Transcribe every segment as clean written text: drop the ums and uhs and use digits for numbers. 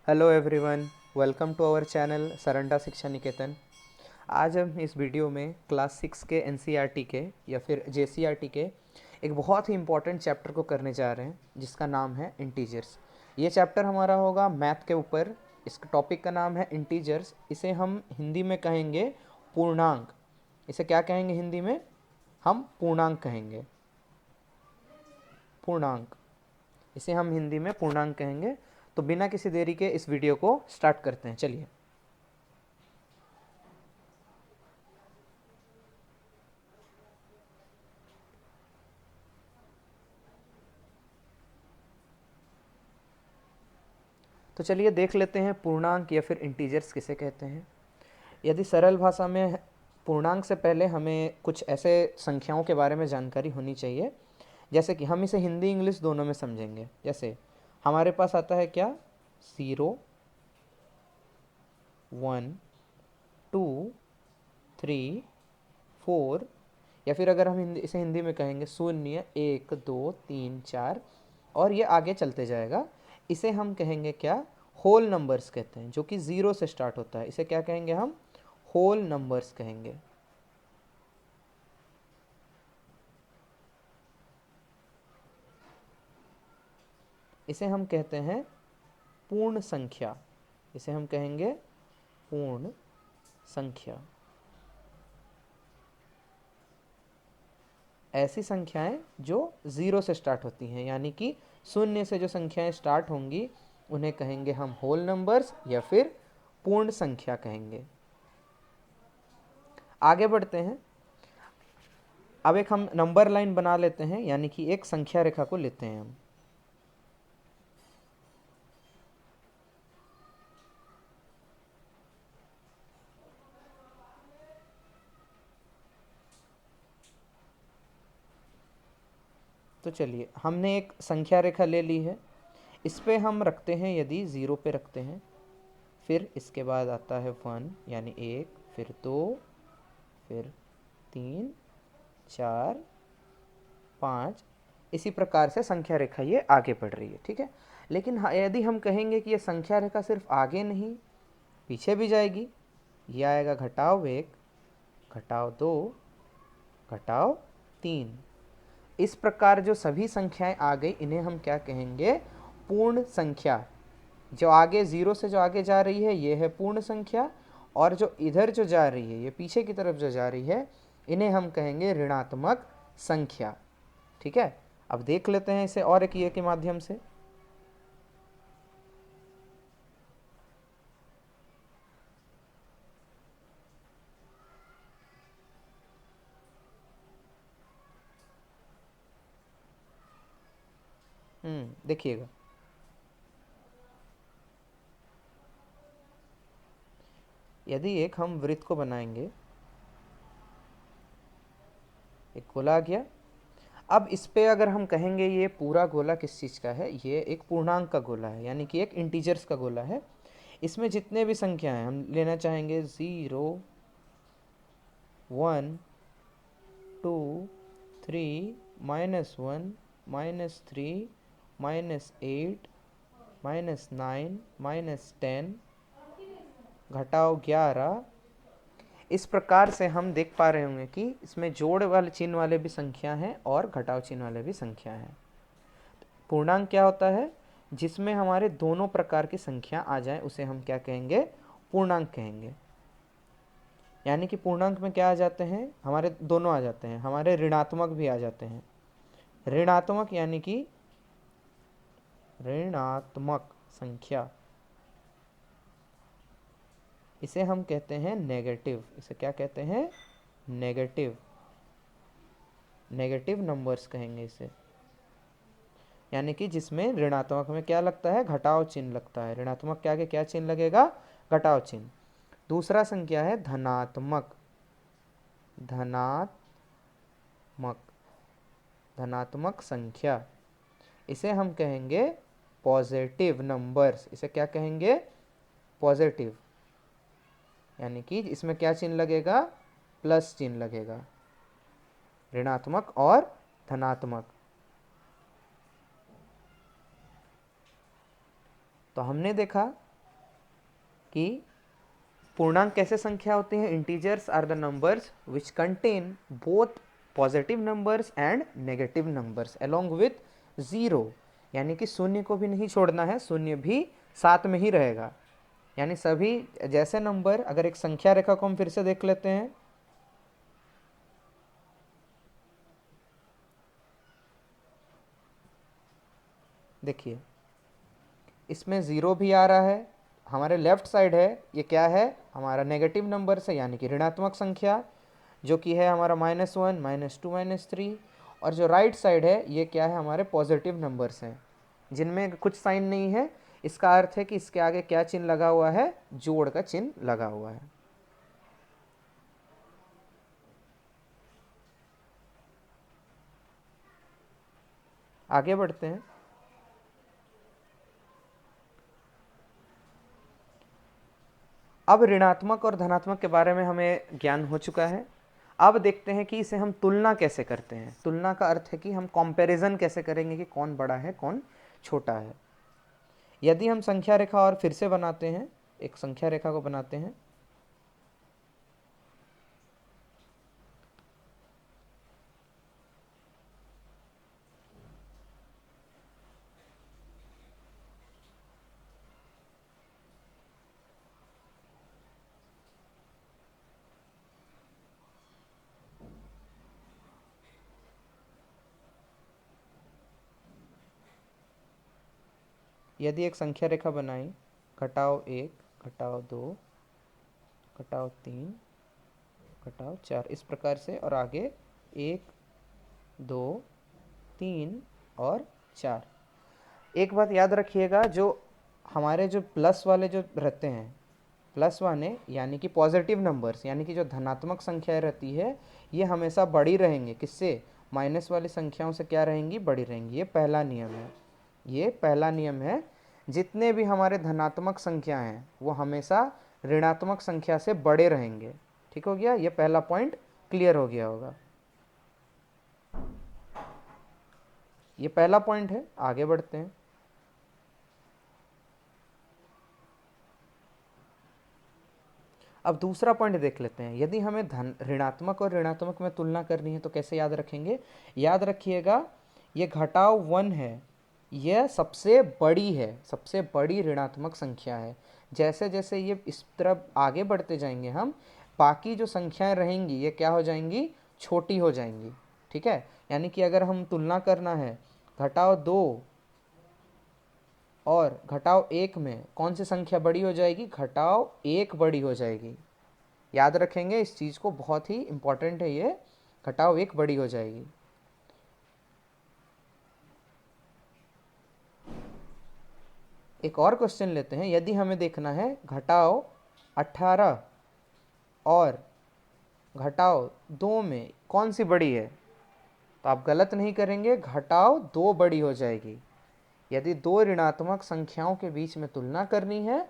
Hello everyone, welcome to our channel Saranda Shiksha Niketan. आज हम इस वीडियो में क्लास 6 के एनसीईआरटी के या फिर जेसीईआरटी के एक बहुत ही इम्पॉर्टेंट चैप्टर को करने जा रहे हैं जिसका नाम है इंटीजर्स। ये चैप्टर हमारा होगा मैथ के ऊपर। इस टॉपिक का नाम है इंटीजर्स। इसे हम हिंदी में कहेंगे पूर्णांक। इसे क्या कहेंगे हिंदी में? हम पूर्णांक कहेंगे। पूर्णांक, इसे हम हिंदी में पूर्णांक कहेंगे। तो बिना किसी देरी के इस वीडियो को स्टार्ट करते हैं, चलिए। तो चलिए देख लेते हैं पूर्णांक या फिर इंटीजर्स किसे कहते हैं। यदि सरल भाषा में, पूर्णांक से पहले हमें कुछ ऐसे संख्याओं के बारे में जानकारी होनी चाहिए, जैसे कि हम इसे हिंदी इंग्लिश दोनों में समझेंगे। जैसे हमारे पास आता है क्या? 0, 1, 2, 3, 4, या फिर अगर हम इसे हिंदी में कहेंगे 0, 1, 2, 3, 4, और ये आगे चलते जाएगा। इसे हम कहेंगे क्या? होल नंबर्स कहते हैं, जो कि 0 से स्टार्ट होता है। इसे क्या कहेंगे हम? होल नंबर्स कहेंगे। इसे हम कहते हैं पूर्ण संख्या। इसे हम कहेंगे पूर्ण संख्या। ऐसी संख्याएं जो 0 से स्टार्ट होती हैं, यानी कि 0 से जो संख्याएं स्टार्ट होंगी उन्हें कहेंगे हम होल नंबर्स या फिर पूर्ण संख्या कहेंगे। आगे बढ़ते हैं। अब एक हम नंबर लाइन बना लेते हैं, यानी कि एक संख्या रेखा को लेते हैं हम। तो चलिए, हमने एक संख्या रेखा ले ली है। इस पे हम रखते हैं, यदि 0 पे रखते हैं, फिर इसके बाद आता है 1 यानी 1, फिर 2, फिर 3, 4, 5। इसी प्रकार से संख्या रेखा ये आगे बढ़ रही है, ठीक है। लेकिन यदि हम कहेंगे कि ये संख्या रेखा सिर्फ आगे नहीं, पीछे भी जाएगी। ये आएगा घटाव 1, घटाव 2, घटाव 3। इस प्रकार जो सभी संख्याएं आ गई, इन्हें हम क्या कहेंगे? पूर्ण संख्या। जो आगे 0 से जो आगे जा रही है ये है पूर्ण संख्या, और जो इधर जो जा रही है, ये पीछे की तरफ जो जा रही है, इन्हें हम कहेंगे ऋणात्मक संख्या। ठीक है। अब देख लेते हैं इसे और एक ये के माध्यम से। देखिएगा, यदि एक हम वृत्त को बनाएंगे, एक गोला आ गया। अब इस पे अगर हम कहेंगे ये पूरा गोला किस चीज़ का है, ये एक पूर्णांक का गोला है, यानी कि एक इंटीजर्स का गोला है। इसमें जितने भी संख्या हैं हम लेना चाहेंगे, 0, 1, 2, 3, -1, -3, -8, -9, -10, घटाव 11। इस प्रकार से हम देख पा रहे होंगे कि इसमें जोड़ वाले चिन्ह वाले भी संख्या हैं और घटाव चिन्ह वाले भी संख्या हैं। पूर्णांक क्या होता है? जिसमें हमारे दोनों प्रकार की संख्या आ जाए उसे हम क्या कहेंगे? पूर्णांक कहेंगे। यानी कि पूर्णांक में क्या आ जाते हैं? हमारे दोनों आ जाते हैं, हमारे ऋणात्मक भी आ जाते हैं। ऋणात्मक यानी कि ऋणात्मक संख्या, इसे हम कहते हैं नेगेटिव। इसे क्या कहते हैं? नेगेटिव। नेगेटिव नंबर्स कहेंगे इसे। यानी कि जिसमें ऋणात्मक में क्या लगता है? घटाव चिन्ह लगता है। ऋणात्मक के आगे क्या चिन्ह लगेगा? घटाव चिन्ह। दूसरा संख्या है धनात्मक। धनात्मक, धनात्मक संख्या, इसे हम कहेंगे पॉजिटिव नंबर्स। इसे क्या कहेंगे? पॉजिटिव। यानी कि इसमें क्या चिन्ह लगेगा? प्लस चिन्ह लगेगा। ऋणात्मक और धनात्मक। तो हमने देखा कि पूर्णांक कैसे संख्या होते हैं? Integers are the numbers which contain both positive numbers and negative numbers along with zero, यानी कि शून्य को भी नहीं छोड़ना है, शून्य भी साथ में ही रहेगा। यानी सभी जैसे नंबर, अगर एक संख्या रेखा को हम फिर से देख लेते हैं, देखिए इसमें ज़ीरो भी आ रहा है, हमारे लेफ्ट साइड है ये क्या है? हमारा नेगेटिव नंबर से, यानी कि ऋणात्मक संख्या, जो कि है हमारा -1, -2, -3। और जो राइट साइड है ये क्या है? हमारे पॉजिटिव नंबर्स हैं जिनमें कुछ साइन नहीं है। इसका अर्थ है कि इसके आगे क्या चिन्ह लगा हुआ है? जोड़ का चिन्ह लगा हुआ है। आगे बढ़ते हैं। अब ऋणात्मक और धनात्मक के बारे में हमें ज्ञान हो चुका है। अब देखते हैं कि इसे हम तुलना कैसे करते हैं। तुलना का अर्थ है कि हम कंपैरिजन कैसे करेंगे कि कौन बड़ा है कौन छोटा है। यदि हम संख्या रेखा और फिर से बनाते हैं, एक संख्या रेखा को बनाते हैं, यदि एक संख्या रेखा बनाई, घटाओ 1, घटाओ 2, घटाओ 3, घटाओ 4, इस प्रकार से, और आगे 1, 2, 3 और 4। एक बात याद रखिएगा, जो हमारे जो प्लस वाले जो रहते हैं, प्लस वाले यानी कि पॉजिटिव नंबर्स, यानी कि जो धनात्मक संख्याएं रहती है, ये हमेशा बड़ी रहेंगे। किससे? माइनस वाली संख्याओं से क्या रहेंगी? बड़ी रहेंगी। ये पहला नियम है, ये पहला नियम है। जितने भी हमारे धनात्मक संख्या हैं वो हमेशा ऋणात्मक संख्या से बड़े रहेंगे। ठीक हो गया? ये पहला पॉइंट क्लियर हो गया होगा। ये पहला पॉइंट है। आगे बढ़ते हैं। अब दूसरा पॉइंट देख लेते हैं। यदि हमें धन ऋणात्मक और ऋणात्मक में तुलना करनी है तो कैसे याद रखेंगे? याद रखिएगा, ये घटाव 1 है, यह सबसे बड़ी है, सबसे बड़ी ऋणात्मक संख्या है। जैसे जैसे ये इस तरफ आगे बढ़ते जाएंगे हम, बाकी जो संख्याएं रहेंगी ये क्या हो जाएंगी? छोटी हो जाएंगी। ठीक है? यानी कि अगर हम तुलना करना है घटाव 2 और घटाव 1 में, कौन सी संख्या बड़ी हो जाएगी? घटाव 1 बड़ी हो जाएगी। याद रखेंगे इस चीज़ को, बहुत ही इंपॉर्टेंट है ये। घटाव 1 बड़ी हो जाएगी। एक और क्वेश्चन लेते हैं। यदि हमें देखना है घटाव 18 और घटाव 2 में कौन सी बड़ी है, तो आप गलत नहीं करेंगे, घटाव 2 बड़ी हो जाएगी। यदि दो ऋणात्मक संख्याओं के बीच में तुलना करनी है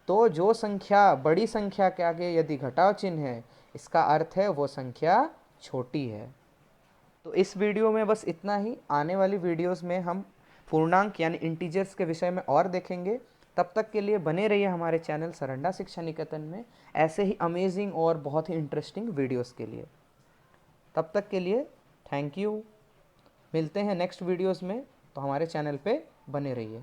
तो जो संख्या बड़ी संख्या के आगे यदि घटाव चिन्ह है, इसका अर्थ है वो संख्या छोटी है। तो इस वीडियो में बस इतना ही। आने वाली वीडियोस में हम पूर्णांक यानी इंटीजर्स के विषय में और देखेंगे। तब तक के लिए बने रहिए हमारे चैनल सरंडा शिक्षा निकेतन में, ऐसे ही अमेजिंग और बहुत ही इंटरेस्टिंग वीडियोस के लिए। तब तक के लिए थैंक यू। मिलते हैं नेक्स्ट वीडियोस में, तो हमारे चैनल पे बने रहिए।